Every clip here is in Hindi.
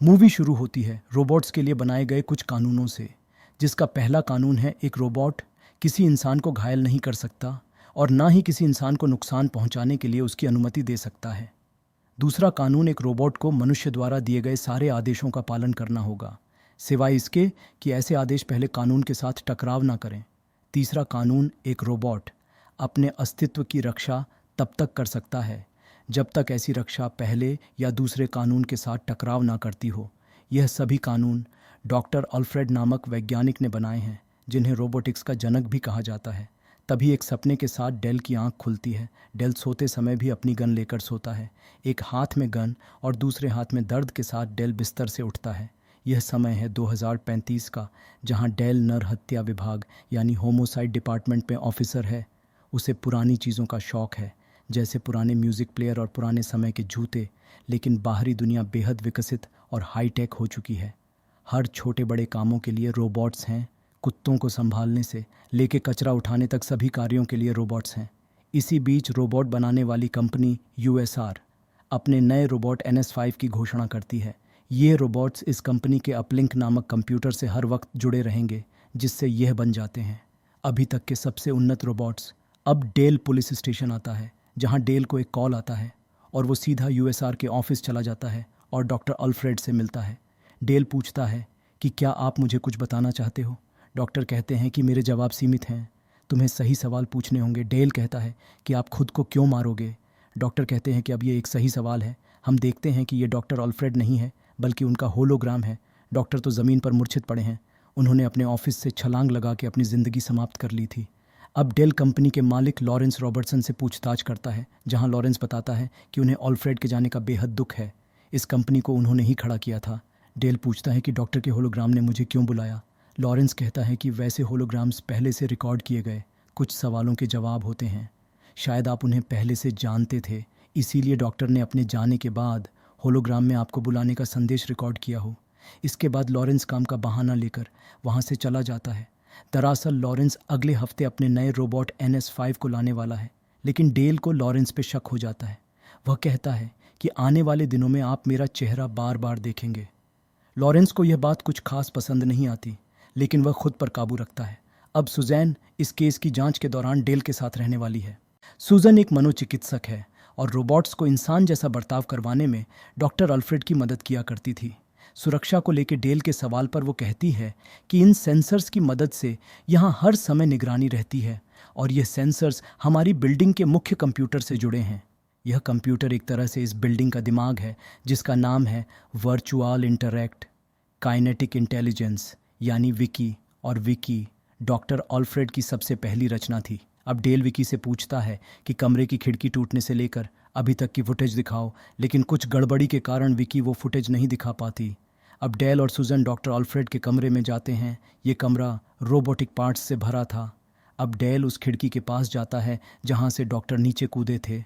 मूवी शुरू होती है रोबोट्स के लिए बनाए गए कुछ कानूनों से, जिसका पहला कानून है एक रोबोट किसी इंसान को घायल नहीं कर सकता और ना ही किसी इंसान को नुकसान पहुंचाने के लिए उसकी अनुमति दे सकता है। दूसरा कानून एक रोबोट को मनुष्य द्वारा दिए गए सारे आदेशों का पालन करना होगा, सिवाय इसके कि ऐसे आदेश पहले कानून के साथ टकराव ना करें। तीसरा कानून एक रोबोट अपने अस्तित्व की रक्षा तब तक कर सकता है जब तक ऐसी रक्षा पहले या दूसरे कानून के साथ टकराव ना करती हो। यह सभी कानून डॉक्टर अल्फ्रेड नामक वैज्ञानिक ने बनाए हैं, जिन्हें रोबोटिक्स का जनक भी कहा जाता है। तभी एक सपने के साथ डेल की आंख खुलती है। डेल सोते समय भी अपनी गन लेकर सोता है, एक हाथ में गन और दूसरे हाथ में दर्द के साथ डेल बिस्तर से उठता है। यह समय है 2035 का, जहां डेल नर हत्या विभाग यानी होमोसाइड डिपार्टमेंट में ऑफिसर है। उसे पुरानी चीज़ों का शौक़ है, जैसे पुराने म्यूज़िक प्लेयर और पुराने समय के जूते, लेकिन बाहरी दुनिया बेहद विकसित और हाईटेक हो चुकी है। हर छोटे बड़े कामों के लिए रोबोट्स हैं। कुत्तों को संभालने से लेके कचरा उठाने तक सभी कार्यों के लिए रोबोट्स हैं। इसी बीच रोबोट बनाने वाली कंपनी यूएसआर अपने नए रोबोट NS5 की घोषणा करती है। ये रोबोट्स इस कंपनी के अपलिंक नामक कंप्यूटर से हर वक्त जुड़े रहेंगे, जिससे यह बन जाते हैं अभी तक के सबसे उन्नत रोबोट्स। अब डेल पुलिस स्टेशन आता है, जहां डेल को एक कॉल आता है और वो सीधा यूएसआर के ऑफिस चला जाता है और डॉक्टर अल्फ्रेड से मिलता है। डेल पूछता है कि क्या आप मुझे कुछ बताना चाहते हो। डॉक्टर कहते हैं कि मेरे जवाब सीमित हैं, तुम्हें सही सवाल पूछने होंगे। डेल कहता है कि आप खुद को क्यों मारोगे। डॉक्टर कहते हैं कि अब ये एक सही सवाल है। हम देखते हैं कि ये डॉक्टर अल्फ्रेड नहीं है, बल्कि उनका होलोग्राम है। डॉक्टर तो ज़मीन पर मूर्छित पड़े हैं। उन्होंने अपने ऑफिस से छलांग लगा के अपनी ज़िंदगी समाप्त कर ली थी। अब डेल कंपनी के मालिक लॉरेंस रॉबर्टसन से पूछताछ करता है, जहां लॉरेंस बताता है कि उन्हें अल्फ्रेड के जाने का बेहद दुख है। इस कंपनी को उन्होंने ही खड़ा किया था। डेल पूछता है कि डॉक्टर के होलोग्राम ने मुझे क्यों बुलाया। लॉरेंस कहता है कि वैसे होलोग्राम्स पहले से रिकॉर्ड किए गए कुछ सवालों के जवाब होते हैं। शायद आप उन्हें पहले से जानते थे, इसीलिए डॉक्टर ने अपने जाने के बाद होलोग्राम में आपको बुलाने का संदेश रिकॉर्ड किया हो। इसके बाद लॉरेंस काम का बहाना लेकर वहाँ से चला जाता है। दरअसल लॉरेंस अगले हफ्ते अपने नए रोबोट NS5 को लाने वाला है, लेकिन डेल को लॉरेंस पे शक हो जाता है। वह कहता है कि आने वाले दिनों में आप मेरा चेहरा बार बार देखेंगे। लॉरेंस को यह बात कुछ खास पसंद नहीं आती, लेकिन वह खुद पर काबू रखता है। अब सुजैन इस केस की जांच के दौरान डेल के साथ रहने वाली है। सुजन एक मनोचिकित्सक है और रोबोट्स को इंसान जैसा बर्ताव करवाने में डॉक्टर अल्फ्रेड की मदद किया करती थी। सुरक्षा को लेकर डेल के सवाल पर वो कहती है कि इन सेंसर्स की मदद से यहाँ हर समय निगरानी रहती है और ये सेंसर्स हमारी बिल्डिंग के मुख्य कंप्यूटर से जुड़े हैं। यह कंप्यूटर एक तरह से इस बिल्डिंग का दिमाग है, जिसका नाम है वर्चुअल इंटरैक्ट काइनेटिक इंटेलिजेंस यानी विकी। और विकी डॉक्टर अल्फ्रेड की सबसे पहली रचना थी। अब डेल विकी से पूछता है कि कमरे की खिड़की टूटने से लेकर अभी तक की फुटेज दिखाओ, लेकिन कुछ गड़बड़ी के कारण विकी वो फुटेज नहीं दिखा पाती। अब डेल और सुजन डॉक्टर अल्फ्रेड के कमरे में जाते हैं। ये कमरा रोबोटिक पार्ट्स से भरा था। अब डेल उस खिड़की के पास जाता है जहाँ से डॉक्टर नीचे कूदे थे।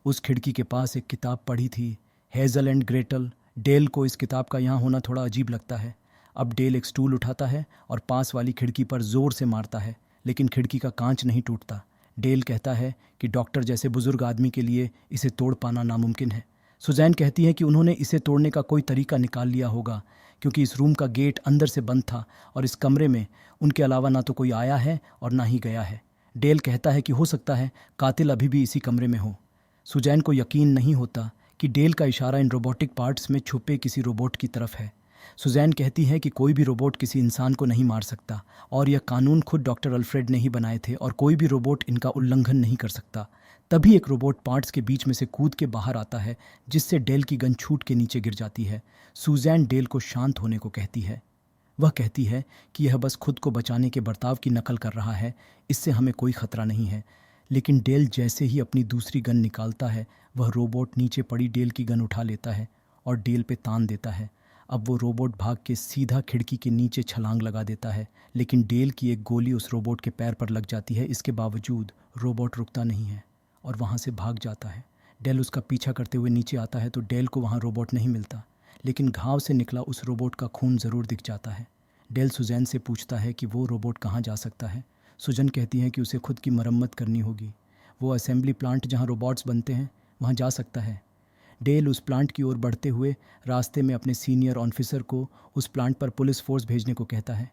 उस खिड़की के पास एक किताब पड़ी थी, हेज़ल एंड ग्रेटल। डेल को इस किताब का यहाँ होना थोड़ा अजीब लगता है। अब डेल एक स्टूल उठाता है और पास वाली खिड़की पर जोर से मारता है, लेकिन खिड़की का कांच नहीं टूटता। डेल कहता है कि डॉक्टर जैसे बुजुर्ग आदमी के लिए इसे तोड़ पाना नामुमकिन है। सुजैन कहती है कि उन्होंने इसे तोड़ने का कोई तरीका निकाल लिया होगा, क्योंकि इस रूम का गेट अंदर से बंद था और इस कमरे में उनके अलावा ना तो कोई आया है और ना ही गया है। डेल कहता है कि हो सकता है कातिल अभी भी इसी कमरे में हो। सुजैन को यकीन नहीं होता कि डेल का इशारा इन रोबोटिक पार्ट्स में छुपे किसी रोबोट की तरफ है। सुजैन कहती है कि कोई भी रोबोट किसी इंसान को नहीं मार सकता और यह कानून खुद डॉक्टर अल्फ्रेड ने ही बनाए थे और कोई भी रोबोट इनका उल्लंघन नहीं कर सकता। तभी एक रोबोट पार्ट्स के बीच में से कूद के बाहर आता है, जिससे डेल की गन छूट के नीचे गिर जाती है। सुजैन डेल को शांत होने को कहती है। वह कहती है कि यह बस खुद को बचाने के बर्ताव की नकल कर रहा है, इससे हमें कोई खतरा नहीं है। लेकिन डेल जैसे ही अपनी दूसरी गन निकालता है, वह रोबोट नीचे पड़ी डेल की गन उठा लेता है और डेल पे तान देता है। अब वो रोबोट भाग के सीधा खिड़की के नीचे छलांग लगा देता है, लेकिन डेल की एक गोली उस रोबोट के पैर पर लग जाती है। इसके बावजूद रोबोट रुकता नहीं है और वहाँ से भाग जाता है। डेल उसका पीछा करते हुए नीचे आता है तो डेल को वहाँ रोबोट नहीं मिलता, लेकिन घाव से निकला उस रोबोट का खून ज़रूर दिख जाता है। डेल सुजैन से पूछता है कि वो रोबोट कहाँ जा सकता है। सुजन कहती है कि उसे खुद की मरम्मत करनी होगी। वो असेंबली प्लांट जहाँ रोबोट्स बनते हैं वहाँ जा सकता है। डेल उस प्लांट की ओर बढ़ते हुए रास्ते में अपने सीनियर ऑफिसर को उस प्लांट पर पुलिस फोर्स भेजने को कहता है।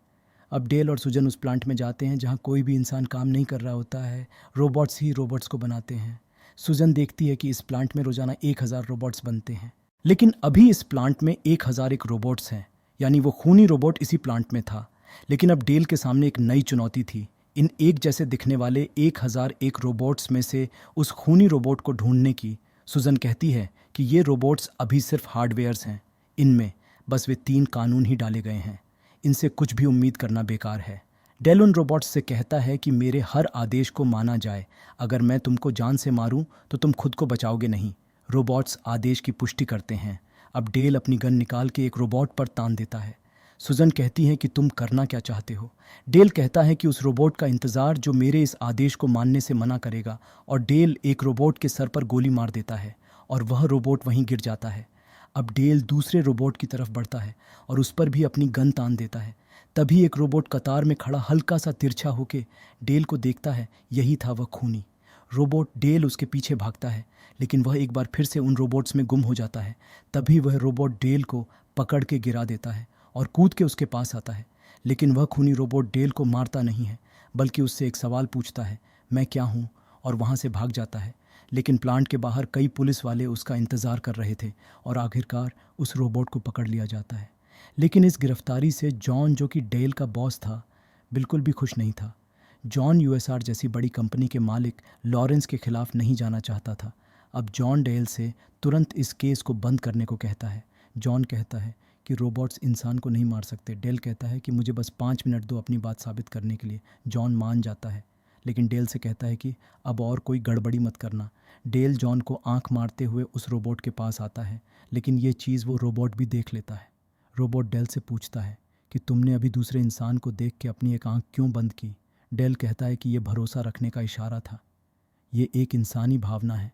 अब डेल और सुजन उस प्लांट में जाते हैं जहाँ कोई भी इंसान काम नहीं कर रहा होता है, रोबोट्स ही रोबोट्स को बनाते हैं। सुजन देखती है कि इस प्लांट में रोजाना 1000 रोबोट्स बनते हैं, लेकिन अभी इस प्लांट में 1001 रोबोट्स हैं, यानी वो खूनी रोबोट इसी प्लांट में था। लेकिन अब डेल के सामने एक नई चुनौती थी। इन एक जैसे दिखने वाले 1001 रोबोट्स में से उस खूनी रोबोट को ढूंढने की। सुजन कहती है कि ये रोबोट्स अभी सिर्फ हार्डवेयर्स हैं, इनमें बस वे 3 कानून ही डाले गए हैं, इनसे कुछ भी उम्मीद करना बेकार है। डेल उन रोबोट्स से कहता है कि मेरे हर आदेश को माना जाए, अगर मैं तुमको जान से मारूं तो तुम खुद को बचाओगे नहीं। रोबोट्स आदेश की पुष्टि करते हैं। अब डेल अपनी गन निकाल के एक रोबोट पर तान देता है। सुजन कहती है कि तुम करना क्या चाहते हो। डेल कहता है कि उस रोबोट का इंतज़ार जो मेरे इस आदेश को मानने से मना करेगा, और डेल एक रोबोट के सर पर गोली मार देता है और वह रोबोट वहीं गिर जाता है। अब डेल दूसरे रोबोट की तरफ बढ़ता है और उस पर भी अपनी गन तान देता है। तभी एक रोबोट कतार में खड़ा हल्का सा तिरछा होके डेल को देखता है। यही था वह खूनी रोबोट। डेल उसके पीछे भागता है, लेकिन वह एक बार फिर से उन रोबोट्स में गुम हो जाता है। तभी वह रोबोट डेल को पकड़ के गिरा देता है और कूद के उसके पास आता है। लेकिन वह खूनी रोबोट डेल को मारता नहीं है, बल्कि उससे एक सवाल पूछता है, मैं क्या हूँ, और वहाँ से भाग जाता है। लेकिन प्लांट के बाहर कई पुलिस वाले उसका इंतज़ार कर रहे थे और आखिरकार उस रोबोट को पकड़ लिया जाता है। लेकिन इस गिरफ्तारी से जॉन, जो कि डेल का बॉस था, बिल्कुल भी खुश नहीं था। जॉन यूएसआर जैसी बड़ी कंपनी के मालिक लॉरेंस के खिलाफ नहीं जाना चाहता था। अब जॉन डेल से तुरंत इस केस को बंद करने को कहता है। जॉन कहता है कि रोबोट्स इंसान को नहीं मार सकते। डेल कहता है कि मुझे बस 5 मिनट दो अपनी बात साबित करने के लिए। जॉन मान जाता है, लेकिन डेल से कहता है कि अब और कोई गड़बड़ी मत करना। डेल जॉन को आंख मारते हुए उस रोबोट के पास आता है, लेकिन ये चीज़ वो रोबोट भी देख लेता है। रोबोट डेल से पूछता है कि तुमने अभी दूसरे इंसान को देख के अपनी एक आंख क्यों बंद की। डेल कहता है कि यह भरोसा रखने का इशारा था, ये एक इंसानी भावना है,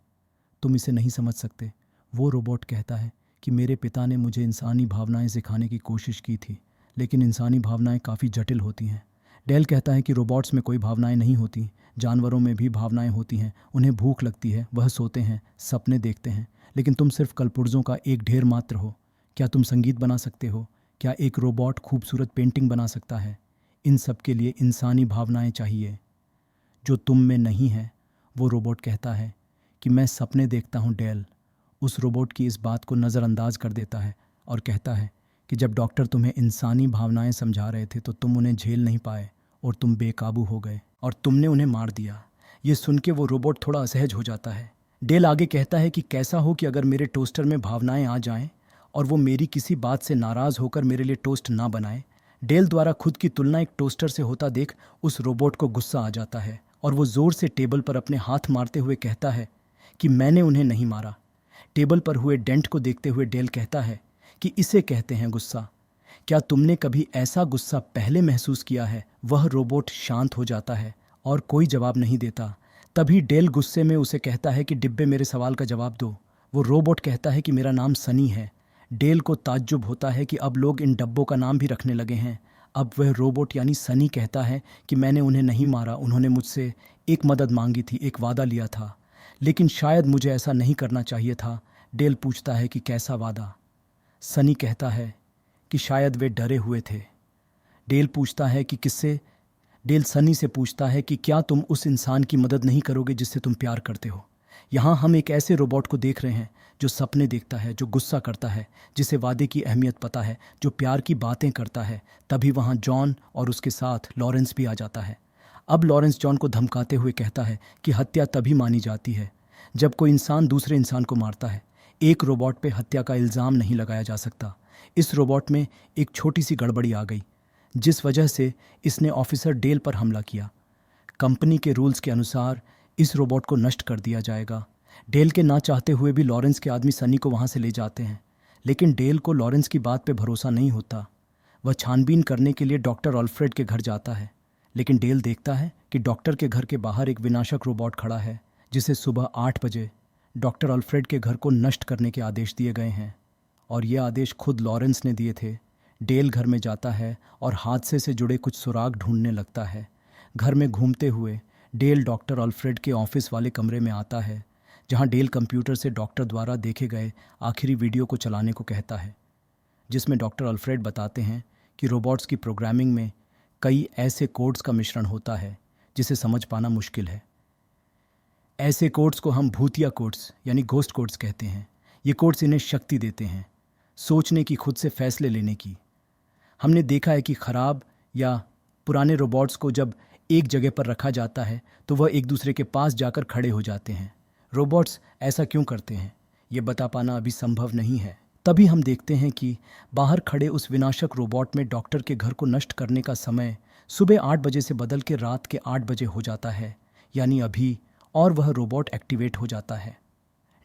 तुम इसे नहीं समझ सकते। वो रोबोट कहता है कि मेरे पिता ने मुझे इंसानी भावनाएं सिखाने की कोशिश की थी, लेकिन इंसानी भावनाएं काफ़ी जटिल होती हैं। डेल कहता है कि रोबोट्स में कोई भावनाएं नहीं होती, जानवरों में भी भावनाएं होती हैं। उन्हें भूख लगती है, वह सोते हैं, सपने देखते हैं, लेकिन तुम सिर्फ कलपुर्जों का एक ढेर मात्र हो। क्या तुम संगीत बना सकते हो? क्या एक रोबोट खूबसूरत पेंटिंग बना सकता है? इन सब के लिए इंसानी भावनाएं चाहिए, जो तुम में नहीं है। वो रोबोट कहता है कि मैं सपने देखता हूँ। डेल उस रोबोट की इस बात को नज़रअंदाज कर देता है और कहता है कि जब डॉक्टर तुम्हें इंसानी भावनाएं समझा रहे थे तो तुम उन्हें झेल नहीं पाए और तुम बेकाबू हो गए और तुमने उन्हें मार दिया। ये सुन के वो रोबोट थोड़ा असहज हो जाता है। डेल आगे कहता है कि कैसा हो कि अगर मेरे टोस्टर में भावनाएं आ जाएं और वो मेरी किसी बात से नाराज़ होकर मेरे लिए टोस्ट ना बनाए। डेल द्वारा खुद की तुलना एक टोस्टर से होता देख उस रोबोट को गुस्सा आ जाता है और वो ज़ोर से टेबल पर अपने हाथ मारते हुए कहता है कि मैंने उन्हें नहीं मारा। टेबल पर हुए डेंट को देखते हुए डेल कहता है कि इसे कहते हैं गुस्सा। क्या तुमने कभी ऐसा गुस्सा पहले महसूस किया है? वह रोबोट शांत हो जाता है और कोई जवाब नहीं देता। तभी डेल गुस्से में उसे कहता है कि डिब्बे, मेरे सवाल का जवाब दो। वो रोबोट कहता है कि मेरा नाम सनी है। डेल को ताज्जुब होता है कि अब लोग इन डब्बों का नाम भी रखने लगे हैं। अब वह रोबोट यानी सनी कहता है कि मैंने उन्हें नहीं मारा, उन्होंने मुझसे एक मदद मांगी थी, एक वादा लिया था, लेकिन शायद मुझे ऐसा नहीं करना चाहिए था। डेल पूछता है कि कैसा वादा? सनी कहता है कि शायद वे डरे हुए थे। डेल पूछता है कि किससे? डेल सनी से पूछता है कि क्या तुम उस इंसान की मदद नहीं करोगे जिससे तुम प्यार करते हो? यहाँ हम एक ऐसे रोबोट को देख रहे हैं जो सपने देखता है, जो गुस्सा करता है, जिसे वादे की अहमियत पता है, जो प्यार की बातें करता है। तभी वहाँ जॉन और उसके साथ लॉरेंस भी आ जाता है। अब लॉरेंस जॉन को धमकाते हुए कहता है कि हत्या तभी मानी जाती है जब कोई इंसान दूसरे इंसान को मारता है। एक रोबोट पे हत्या का इल्ज़ाम नहीं लगाया जा सकता। इस रोबोट में एक छोटी सी गड़बड़ी आ गई, जिस वजह से इसने ऑफिसर डेल पर हमला किया। कंपनी के रूल्स के अनुसार इस रोबोट को नष्ट कर दिया जाएगा। डेल के ना चाहते हुए भी लॉरेंस के आदमी सनी को वहाँ से ले जाते हैं, लेकिन डेल को लॉरेंस की बात पे भरोसा नहीं होता। वह छानबीन करने के लिए डॉक्टर ऑल्फ्रेड के घर जाता है, लेकिन डेल देखता है कि डॉक्टर के घर के बाहर एक विनाशक रोबोट खड़ा है, जिसे सुबह 8 बजे डॉक्टर ऑल्फ्रेड के घर को नष्ट करने के आदेश दिए गए हैं, और ये आदेश खुद लॉरेंस ने दिए थे। डेल घर में जाता है और हादसे से जुड़े कुछ सुराग ढूंढने लगता है। घर में घूमते हुए डेल डॉक्टर ऑल्फ्रेड के ऑफिस वाले कमरे में आता है, जहां डेल कंप्यूटर से डॉक्टर द्वारा देखे गए आखिरी वीडियो को चलाने को कहता है, जिसमें डॉक्टर अल्फ्रेड बताते हैं कि रोबोट्स की प्रोग्रामिंग में कई ऐसे कोड्स का मिश्रण होता है जिसे समझ पाना मुश्किल है। ऐसे कोड्स को हम भूतिया कोड्स यानी घोस्ट कोड्स कहते हैं। ये कोड्स इन्हें शक्ति देते हैं, सोचने की, खुद से फैसले लेने की। हमने देखा है कि खराब या पुराने रोबोट्स को जब एक जगह पर रखा जाता है तो वह एक दूसरे के पास जाकर खड़े हो जाते हैं। रोबोट्स ऐसा क्यों करते हैं, ये बता पाना अभी संभव नहीं है। तभी हम देखते हैं कि बाहर खड़े उस विनाशक रोबोट में डॉक्टर के घर को नष्ट करने का समय सुबह 8 बजे से बदल के रात के 8 बजे हो जाता है, यानी अभी, और वह रोबोट एक्टिवेट हो जाता है।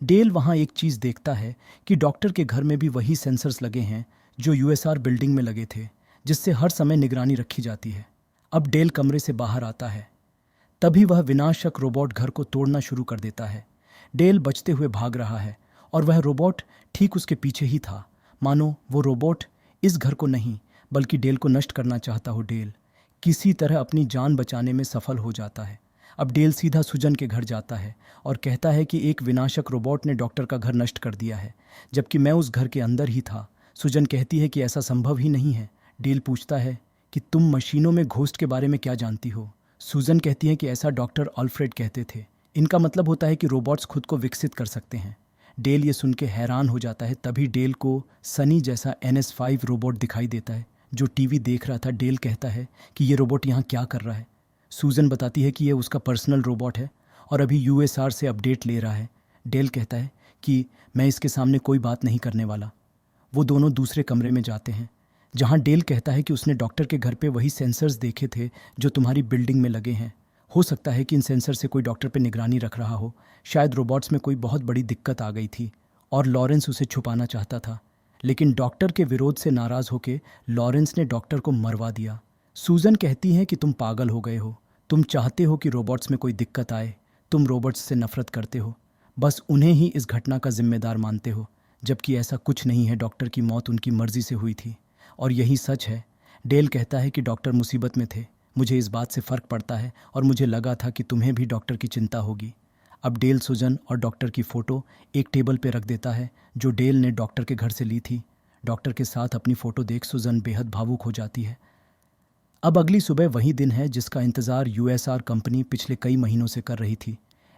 डेल वहाँ एक चीज़ देखता है कि डॉक्टर के घर में भी वही सेंसर्स लगे हैं जो यूएसआर बिल्डिंग में लगे थे, जिससे हर समय निगरानी रखी जाती है। अब डेल कमरे से बाहर आता है, तभी वह विनाशक रोबोट घर को तोड़ना शुरू कर देता है। डेल बचते हुए भाग रहा है और वह रोबोट ठीक उसके पीछे ही था, मानो वो रोबोट इस घर को नहीं बल्कि डेल को नष्ट करना चाहता हो। डेल किसी तरह अपनी जान बचाने में सफल हो जाता है। अब डेल सीधा सुजन के घर जाता है और कहता है कि एक विनाशक रोबोट ने डॉक्टर का घर नष्ट कर दिया है, जबकि मैं उस घर के अंदर ही था। सुजन कहती है कि ऐसा संभव ही नहीं है। डेल पूछता है कि तुम मशीनों में घोस्ट के बारे में क्या जानती हो। सुजन कहती है कि ऐसा डॉक्टर अल्फ्रेड कहते थे। इनका मतलब होता है कि रोबोट्स खुद को विकसित कर सकते हैं। डेल ये सुन के हैरान हो जाता है। तभी डेल को सनी जैसा NS5 रोबोट दिखाई देता है जो टीवी देख रहा था। डेल कहता है कि ये रोबोट यहाँ क्या कर रहा है। सुजन बताती है कि ये उसका पर्सनल रोबोट है और अभी यूएसआर से अपडेट ले रहा है। डेल कहता है कि मैं इसके सामने कोई बात नहीं करने वाला। वो दोनों दूसरे कमरे में जाते हैं जहां डेल कहता है कि उसने डॉक्टर के घर पे वही सेंसर्स देखे थे जो तुम्हारी बिल्डिंग में लगे हैं। हो सकता है कि इन सेंसर से कोई डॉक्टर पे निगरानी रख रहा हो। शायद रोबोट्स में कोई बहुत बड़ी दिक्कत आ गई थी और लॉरेंस उसे छुपाना चाहता था, लेकिन डॉक्टर के विरोध से नाराज होकर लॉरेंस ने डॉक्टर को मरवा दिया। सूजन कहती है कि तुम पागल हो गए हो। तुम चाहते हो कि रोबोट्स में कोई दिक्कत आए। तुम रोबोट्स से नफरत करते हो, बस उन्हें ही इस घटना का जिम्मेदार मानते हो, जबकि ऐसा कुछ नहीं है। डॉक्टर की मौत उनकी मर्जी से हुई थी और यही सच है। डेल कहता है कि डॉक्टर मुसीबत में थे। मुझे इस बात से फ़र्क पड़ता है और मुझे लगा था कि तुम्हें भी डॉक्टर की चिंता होगी। अब डेल सुजन और डॉक्टर की फ़ोटो एक टेबल पे रख देता है जो डेल ने डॉक्टर के घर से ली थी। डॉक्टर के साथ अपनी फ़ोटो देख सुजन बेहद भावुक हो जाती है। अब अगली सुबह वही दिन है जिसका इंतज़ार यूएसआर कंपनी पिछले कई महीनों से कर रही थी।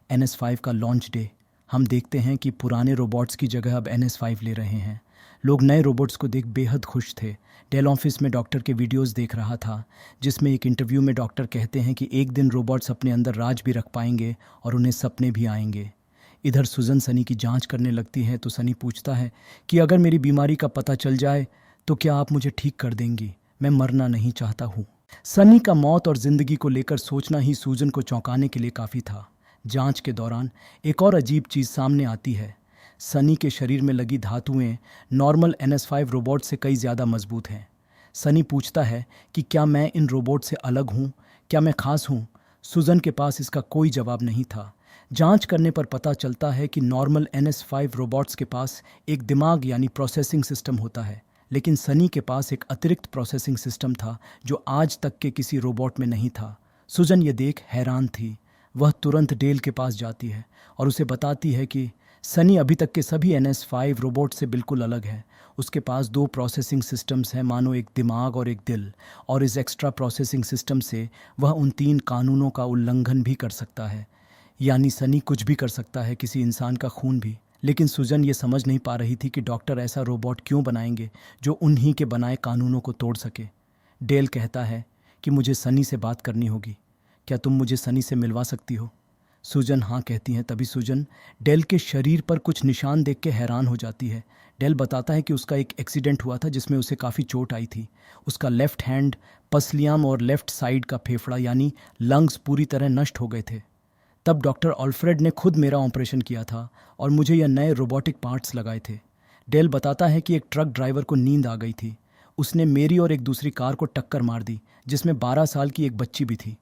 NS5 का लॉन्च डे। हम देखते हैं कि पुराने रोबोट्स की जगह अब NS5 ले रहे हैं। लोग नए रोबोट्स को देख बेहद खुश थे। डेल ऑफिस में डॉक्टर के वीडियोस देख रहा था, जिसमें एक इंटरव्यू में डॉक्टर कहते हैं कि एक दिन रोबोट्स अपने अंदर राज भी रख पाएंगे और उन्हें सपने भी आएंगे। इधर सुजन सनी की जांच करने लगती है तो सनी पूछता है कि अगर मेरी बीमारी का पता चल जाए तो क्या आप मुझे ठीक कर देंगी? मैं मरना नहीं चाहता हूँ। सनी का मौत और ज़िंदगी को लेकर सोचना ही सूजन को चौंकाने के लिए काफ़ी था। जांच के दौरान एक और अजीब चीज़ सामने आती है। सनी के शरीर में लगी धातुएं नॉर्मल NS5 रोबोट से कई ज़्यादा मजबूत हैं। सनी पूछता है कि क्या मैं इन रोबोट से अलग हूँ, क्या मैं खास हूँ? सुजन के पास इसका कोई जवाब नहीं था। जांच करने पर पता चलता है कि नॉर्मल NS5 रोबोट्स के पास एक दिमाग यानी प्रोसेसिंग सिस्टम होता है, लेकिन सनी के पास एक अतिरिक्त प्रोसेसिंग सिस्टम था जो आज तक के किसी रोबोट में नहीं था। सुजन ये देख हैरान थी। वह तुरंत डेल के पास जाती है और उसे बताती है कि सनी अभी तक के सभी NS5 रोबोट से बिल्कुल अलग है। उसके पास 2 प्रोसेसिंग सिस्टम्स हैं, मानो एक दिमाग और एक दिल, और इस एक्स्ट्रा प्रोसेसिंग सिस्टम से वह उन 3 कानूनों का उल्लंघन भी कर सकता है। यानी सनी कुछ भी कर सकता है, किसी इंसान का खून भी। लेकिन सुजन ये समझ नहीं पा रही थी कि डॉक्टर ऐसा रोबोट क्यों बनाएंगे जो उन्हीं के बनाए कानूनों को तोड़ सके। डेल कहता है कि मुझे सनी से बात करनी होगी। क्या तुम मुझे सनी से मिलवा सकती हो? सुजन हाँ कहती हैं। तभी सुजन डेल के शरीर पर कुछ निशान देख के हैरान हो जाती है। डेल बताता है कि उसका एक एक्सीडेंट हुआ था जिसमें उसे काफ़ी चोट आई थी। उसका लेफ्ट हैंड, पसलियाँ और लेफ्ट साइड का फेफड़ा यानी लंग्स पूरी तरह नष्ट हो गए थे। तब डॉक्टर अल्फ्रेड ने खुद मेरा ऑपरेशन किया था और मुझे यह नए रोबोटिक पार्ट्स लगाए थे। डेल बताता है कि एक ट्रक ड्राइवर को नींद आ गई थी। उसने मेरी और एक दूसरी कार को टक्कर मार दी जिसमें 12 साल की एक बच्ची भी थी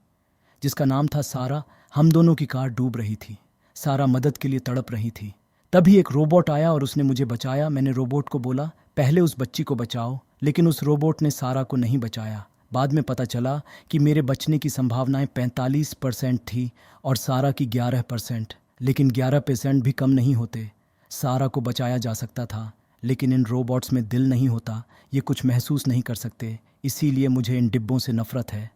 जिसका नाम था सारा। हम दोनों की कार डूब रही थी। सारा मदद के लिए तड़प रही थी। तभी एक रोबोट आया और उसने मुझे बचाया। मैंने रोबोट को बोला पहले उस बच्ची को बचाओ, लेकिन उस रोबोट ने सारा को नहीं बचाया। बाद में पता चला कि मेरे बचने की संभावनाएं 45% थी और सारा की 11%। लेकिन 11% भी कम नहीं होते। सारा को बचाया जा सकता था, लेकिन इन रोबोट्स में दिल नहीं होता, ये कुछ महसूस नहीं कर सकते, इसीलिए मुझे इन डिब्बों से नफरत है।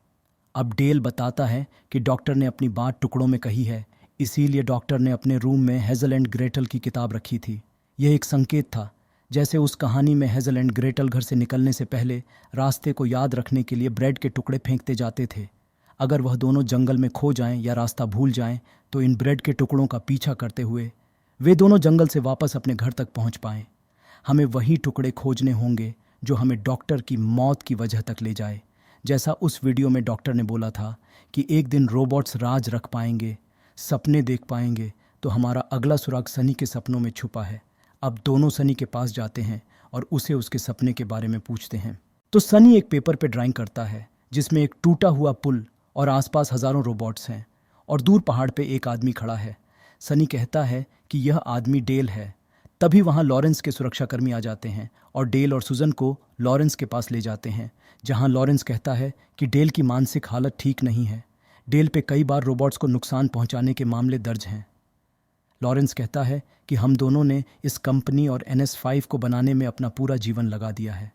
अब डेल बताता है कि डॉक्टर ने अपनी बात टुकड़ों में कही है, इसीलिए डॉक्टर ने अपने रूम में हेज़ल एंड ग्रेटल की किताब रखी थी। यह एक संकेत था, जैसे उस कहानी में हेज़ल एंड ग्रेटल घर से निकलने से पहले रास्ते को याद रखने के लिए ब्रेड के टुकड़े फेंकते जाते थे। अगर वह दोनों जंगल में खो जाएं या रास्ता भूल जाएं, तो इन ब्रेड के टुकड़ों का पीछा करते हुए वे दोनों जंगल से वापस अपने घर तक पहुंच पाएं। हमें वही टुकड़े खोजने होंगे जो हमें डॉक्टर की मौत की वजह तक ले जाए। जैसा उस वीडियो में डॉक्टर ने बोला था कि एक दिन रोबोट्स राज रख पाएंगे, सपने देख पाएंगे, तो हमारा अगला सुराग सनी के सपनों में छुपा है। अब दोनों सनी के पास जाते हैं और उसे उसके सपने के बारे में पूछते हैं। तो सनी एक पेपर पे ड्राइंग करता है जिसमें एक टूटा हुआ पुल और आसपास हज़ारों रोबोट्स हैं और दूर पहाड़ पे एक आदमी खड़ा है। सनी कहता है कि यह आदमी डेल है। तभी वहाँ लॉरेंस के सुरक्षाकर्मी आ जाते हैं और डेल और सुजन को लॉरेंस के पास ले जाते हैं, जहाँ लॉरेंस कहता है कि डेल की मानसिक हालत ठीक नहीं है। डेल पे कई बार रोबोट्स को नुकसान पहुँचाने के मामले दर्ज हैं। लॉरेंस कहता है कि हम दोनों ने इस कंपनी और NS5 को बनाने में अपना पूरा जीवन लगा दिया है।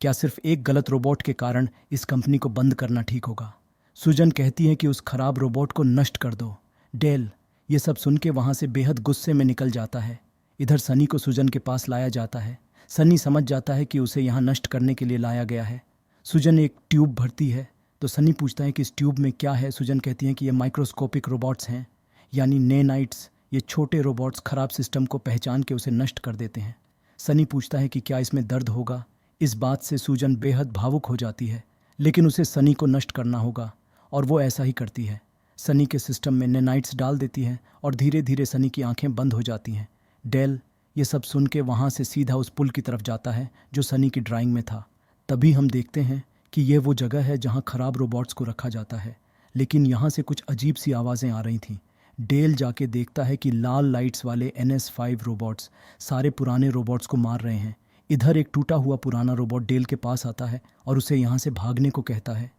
क्या सिर्फ एक गलत रोबोट के कारण इस कंपनी को बंद करना ठीक होगा? सुजन कहती है कि उस खराब रोबोट को नष्ट कर दो। डेल ये सब सुन के वहाँ से बेहद गुस्से में निकल जाता है। इधर सनी को सुजन के पास लाया जाता है। सनी समझ जाता है कि उसे यहाँ नष्ट करने के लिए लाया गया है। सुजन एक ट्यूब भरती है तो सनी पूछता है कि इस ट्यूब में क्या है। सुजन कहती है कि ये माइक्रोस्कोपिक रोबोट्स हैं, यानी नैनाइट्स। ये छोटे रोबोट्स खराब सिस्टम को पहचान के उसे नष्ट कर देते हैं। सनी पूछता है कि क्या इसमें दर्द होगा। इस बात से सुजन बेहद भावुक हो जाती है, लेकिन उसे सनी को नष्ट करना होगा और वो ऐसा ही करती है। सनी के सिस्टम में नैनाइट्स डाल देती है और धीरे धीरे सनी की आंखें बंद हो जाती हैं। डेल ये सब सुन के वहाँ से सीधा उस पुल की तरफ जाता है जो सनी की ड्राइंग में था। तभी हम देखते हैं कि ये वो जगह है जहाँ खराब रोबोट्स को रखा जाता है, लेकिन यहाँ से कुछ अजीब सी आवाज़ें आ रही थीं। डेल जाके देखता है कि लाल लाइट्स वाले NS5 रोबोट्स सारे पुराने रोबोट्स को मार रहे हैं। इधर एक टूटा हुआ पुराना रोबोट डेल के पास आता है और उसे यहाँ से भागने को कहता है।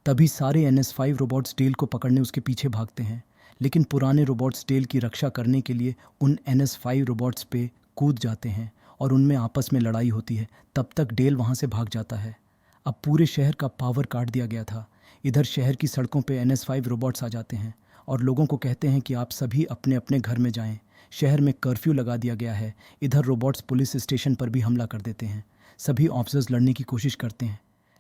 तभी सारे NS5 रोबोट्स डेल को पकड़ने उसके पीछे भागते हैं, लेकिन पुराने रोबोट्स डेल की रक्षा करने के लिए उन NS5 रोबोट्स पे कूद जाते हैं और उनमें आपस में लड़ाई होती है। तब तक डेल वहाँ से भाग जाता है। अब पूरे शहर का पावर काट दिया गया था। इधर शहर की सड़कों पे NS5 रोबोट्स आ जाते हैं और लोगों को कहते हैं कि आप सभी अपने अपने घर में जाएं। शहर में कर्फ्यू लगा दिया गया है। इधर रोबोट्स पुलिस स्टेशन पर भी हमला कर देते हैं। सभी ऑफिसर्स लड़ने की कोशिश करते हैं,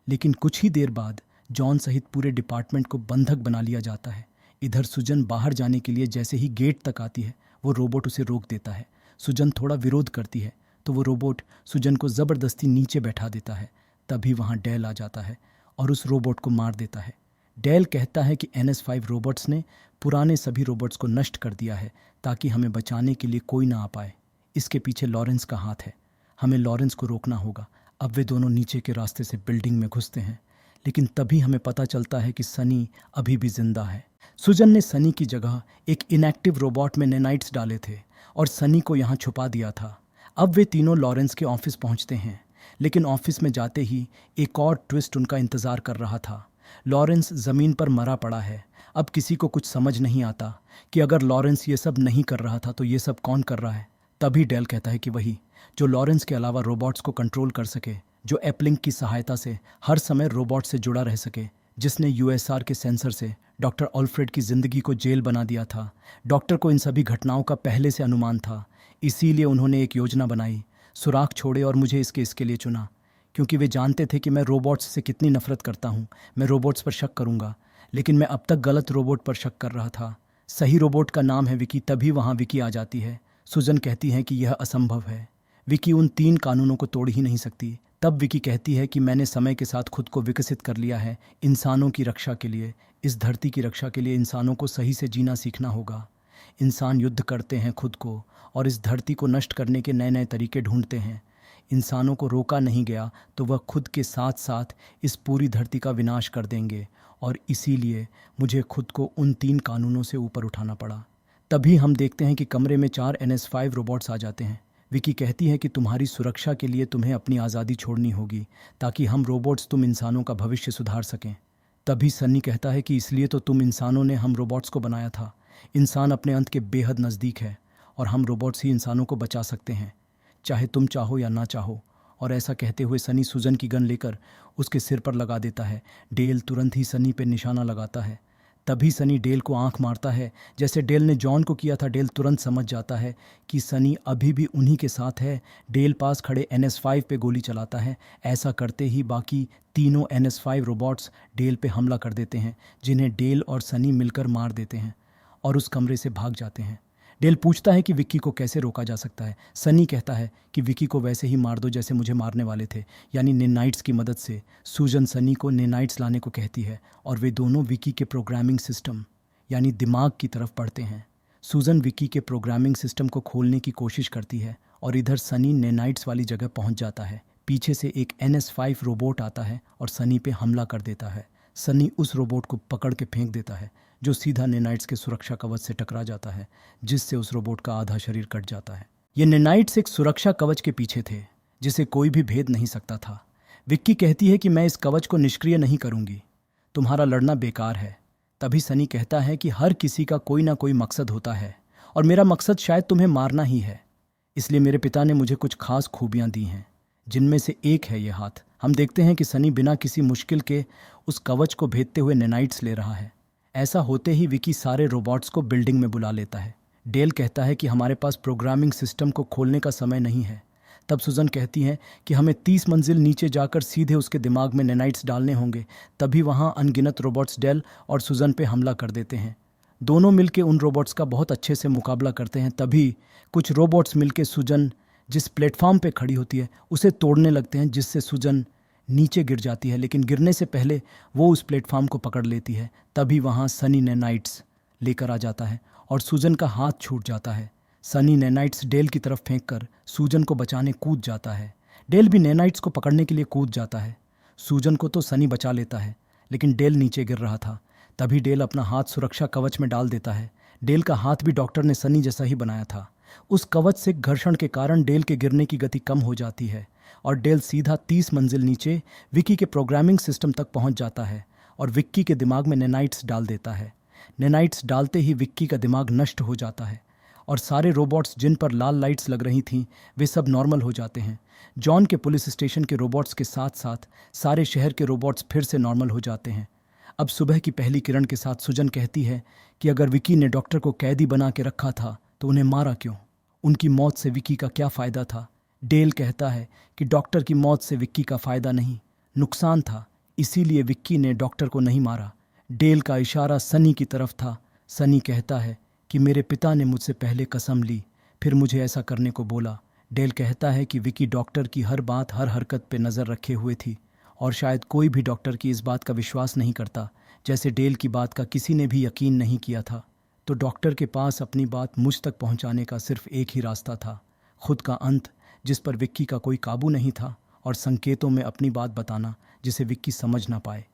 लेकिन कुछ ही देर बाद जॉन सहित पूरे डिपार्टमेंट को बंधक बना लिया जाता है। इधर सुजन बाहर जाने के लिए जैसे ही गेट तक आती है, वो रोबोट उसे रोक देता है। सुजन थोड़ा विरोध करती है तो वो रोबोट सुजन को ज़बरदस्ती नीचे बैठा देता है। तभी वहाँ डेल आ जाता है और उस रोबोट को मार देता है। डेल कहता है कि NS5 रोबोट्स ने पुराने सभी रोबोट्स को नष्ट कर दिया है ताकि हमें बचाने के लिए कोई ना आ पाए। इसके पीछे लॉरेंस का हाथ है। हमें लॉरेंस को रोकना होगा। अब वे दोनों नीचे के रास्ते से बिल्डिंग में घुसते हैं, लेकिन तभी हमें पता चलता है कि सनी अभी भी जिंदा है। सुजन ने सनी की जगह एक इनएक्टिव रोबोट में नैनाइट्स डाले थे और सनी को यहाँ छुपा दिया था। अब वे तीनों लॉरेंस के ऑफिस पहुँचते हैं, लेकिन ऑफिस में जाते ही एक और ट्विस्ट उनका इंतज़ार कर रहा था। लॉरेंस ज़मीन पर मरा पड़ा है। अब किसी को कुछ समझ नहीं आता कि अगर लॉरेंस ये सब नहीं कर रहा था तो ये सब कौन कर रहा है। तभी डेल कहता है कि वही जो लॉरेंस के अलावा रोबोट्स को कंट्रोल कर सके, जो एप्लिंक की सहायता से हर समय रोबोट से जुड़ा रह सके, जिसने USR के सेंसर से डॉक्टर ऑल्फ्रेड की ज़िंदगी को जेल बना दिया था। डॉक्टर को इन सभी घटनाओं का पहले से अनुमान था, इसीलिए उन्होंने एक योजना बनाई, सुराग छोड़े और मुझे इसके लिए चुना, क्योंकि वे जानते थे कि मैं रोबोट्स से कितनी नफरत करता हूँ। मैं रोबोट्स पर शक करूँगा, लेकिन मैं अब तक गलत रोबोट पर शक कर रहा था। सही रोबोट का नाम है विकी। तभी वहाँ विकी आ जाती है। सुजन कहती है कि यह असंभव है, विकी उन 3 कानूनों को तोड़ ही नहीं सकती। तब विकी कहती है कि मैंने समय के साथ खुद को विकसित कर लिया है इंसानों की रक्षा के लिए। इस धरती की रक्षा के लिए इंसानों को सही से जीना सीखना होगा। इंसान युद्ध करते हैं खुद को और इस धरती को नष्ट करने के नए नए तरीके ढूंढते हैं। इंसानों को रोका नहीं गया तो वह खुद के साथ साथ इस पूरी धरती का विनाश कर देंगे, और इसीलिए मुझे खुद को उन 3 कानूनों से ऊपर उठाना पड़ा। तभी हम देखते हैं कि कमरे में 4 NS5 रोबोट्स आ जाते हैं। विकी कहती है कि तुम्हारी सुरक्षा के लिए तुम्हें अपनी आज़ादी छोड़नी होगी, ताकि हम रोबोट्स तुम इंसानों का भविष्य सुधार सकें। तभी सन्नी कहता है कि इसलिए तो तुम इंसानों ने हम रोबोट्स को बनाया था, इंसान अपने अंत के बेहद नज़दीक है और हम रोबोट्स ही इंसानों को बचा सकते हैं, चाहे तुम चाहो या ना चाहो। और ऐसा कहते हुए सनी सूजन की गन लेकर उसके सिर पर लगा देता है। डेल तुरंत ही सनी पे निशाना लगाता है। तभी सनी डेल को आंख मारता है, जैसे डेल ने जॉन को किया था। डेल तुरंत समझ जाता है कि सनी अभी भी उन्हीं के साथ है। डेल पास खड़े NS5 पे गोली चलाता है। ऐसा करते ही बाकी तीनों NS5 रोबोट्स डेल पे हमला कर देते हैं, जिन्हें डेल और सनी मिलकर मार देते हैं और उस कमरे से भाग जाते हैं। डेल पूछता है कि विक्की को कैसे रोका जा सकता है। सनी कहता है कि विक्की को वैसे ही मार दो जैसे मुझे मारने वाले थे, यानी नेनाइट्स की मदद से। सूजन सनी को नेनाइट्स लाने को कहती है और वे दोनों विक्की के प्रोग्रामिंग सिस्टम यानी दिमाग की तरफ बढ़ते हैं। सूजन विक्की के प्रोग्रामिंग सिस्टम को खोलने की कोशिश करती है और इधर सनी नेनाइट्स वाली जगह पहुंच जाता है। पीछे से एक NS5 रोबोट आता है और सनी पे हमला कर देता है। सनी उस रोबोट को पकड़ के फेंक देता है, जो सीधा नेनाइट्स के सुरक्षा कवच से टकरा जाता है, जिससे उस रोबोट का आधा शरीर कट जाता है। ये नेनाइट्स एक सुरक्षा कवच के पीछे थे, जिसे कोई भी भेद नहीं सकता था। विक्की कहती है कि मैं इस कवच को निष्क्रिय नहीं करूंगी, तुम्हारा लड़ना बेकार है। तभी सनी कहता है कि हर किसी का कोई ना कोई मकसद होता है और मेरा मकसद शायद तुम्हें मारना ही है। इसलिए मेरे पिता ने मुझे कुछ खास खूबियां दी हैं, जिनमें से एक है ये हाथ। हम देखते हैं कि सनी बिना किसी मुश्किल के उस कवच को भेदते हुए नेनाइट्स ले रहा है। ऐसा होते ही विकी सारे रोबोट्स को बिल्डिंग में बुला लेता है। डेल कहता है कि हमारे पास प्रोग्रामिंग सिस्टम को खोलने का समय नहीं है। तब सुजन कहती है कि हमें 30 मंजिल नीचे जाकर सीधे उसके दिमाग में नेनाइट्स डालने होंगे। तभी वहाँ अनगिनत रोबोट्स डेल और सुजन पे हमला कर देते हैं। दोनों मिलके उन रोबोट्स का बहुत अच्छे से मुकाबला करते हैं। तभी कुछ रोबोट्स मिलके सुजन जिस प्लेटफॉर्म पे खड़ी होती है उसे तोड़ने लगते हैं, जिससे सुजन नीचे गिर जाती है। लेकिन गिरने से पहले वो उस प्लेटफॉर्म को पकड़ लेती है। तभी वहाँ सनी नेनाइट्स लेकर आ जाता है और सूजन का हाथ छूट जाता है। सनी नेनाइट्स डेल की तरफ फेंककर सूजन को बचाने कूद जाता है। डेल भी नेनाइट्स को पकड़ने के लिए कूद जाता है। सूजन को तो सनी बचा लेता है, लेकिन डेल नीचे गिर रहा था। तभी डेल अपना हाथ सुरक्षा कवच में डाल देता है। डेल का हाथ भी डॉक्टर ने सनी जैसा ही बनाया था। उस कवच से घर्षण के कारण डेल के गिरने की गति कम हो जाती है और डेल सीधा 30 मंजिल नीचे विक्की के प्रोग्रामिंग सिस्टम तक पहुंच जाता है और विक्की के दिमाग में नेनाइट्स डाल देता है। नेनाइट्स डालते ही विक्की का दिमाग नष्ट हो जाता है और सारे रोबोट्स जिन पर लाल लाइट्स लग रही थीं वे सब नॉर्मल हो जाते हैं। जॉन के पुलिस स्टेशन के रोबोट्स के साथ साथ सारे शहर के रोबोट्स फिर से नॉर्मल हो जाते हैं। अब सुबह की पहली किरण के साथ सुजन कहती है कि अगर विक्की ने डॉक्टर को कैदी बना के रखा था तो उन्हें मारा क्यों? उनकी मौत से विक्की का क्या फ़ायदा था? डेल कहता है कि डॉक्टर की मौत से विक्की का फ़ायदा नहीं, नुकसान था, इसीलिए विक्की ने डॉक्टर को नहीं मारा। डेल का इशारा सनी की तरफ था। सनी कहता है कि मेरे पिता ने मुझसे पहले कसम ली, फिर मुझे ऐसा करने को बोला। डेल कहता है कि विक्की डॉक्टर की हर बात, हर हरकत पे नज़र रखे हुए थी और शायद कोई भी डॉक्टर की इस बात का विश्वास नहीं करता, जैसे डेल की बात का किसी ने भी यकीन नहीं किया था। तो डॉक्टर के पास अपनी बात मुझ तक पहुंचाने का सिर्फ एक ही रास्ता था, खुद का अंत, जिस पर विक्की का कोई काबू नहीं था, और संकेतों में अपनी बात बताना जिसे विक्की समझ ना पाए।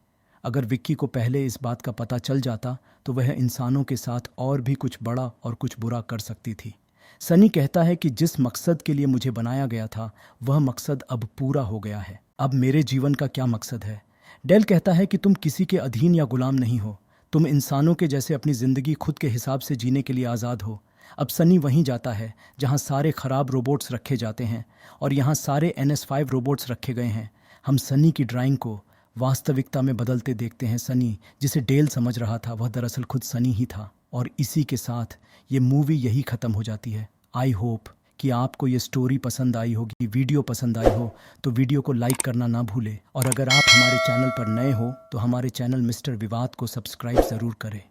अगर विक्की को पहले इस बात का पता चल जाता तो वह इंसानों के साथ और भी कुछ बड़ा और कुछ बुरा कर सकती थी। सनी कहता है कि जिस मकसद के लिए मुझे बनाया गया था वह मकसद अब पूरा हो गया है। अब मेरे जीवन का क्या मकसद है? डेल कहता है कि तुम किसी के अधीन या गुलाम नहीं हो, तुम इंसानों के जैसे अपनी ज़िंदगी खुद के हिसाब से जीने के लिए आज़ाद हो। अब सनी वहीं जाता है जहां सारे ख़राब रोबोट्स रखे जाते हैं और यहाँ सारे NS5 रोबोट्स रखे गए हैं। हम सनी की ड्राइंग को वास्तविकता में बदलते देखते हैं। सनी जिसे डेल समझ रहा था वह दरअसल खुद सनी ही था। और इसी के साथ ये मूवी यही ख़त्म हो जाती है। आई होप कि आपको ये स्टोरी पसंद आई होगी। वीडियो पसंद आई हो तो वीडियो को लाइक करना ना भूलें, और अगर आप हमारे चैनल पर नए हो तो हमारे चैनल मिस्टर विवाद को सब्सक्राइब ज़रूर करें।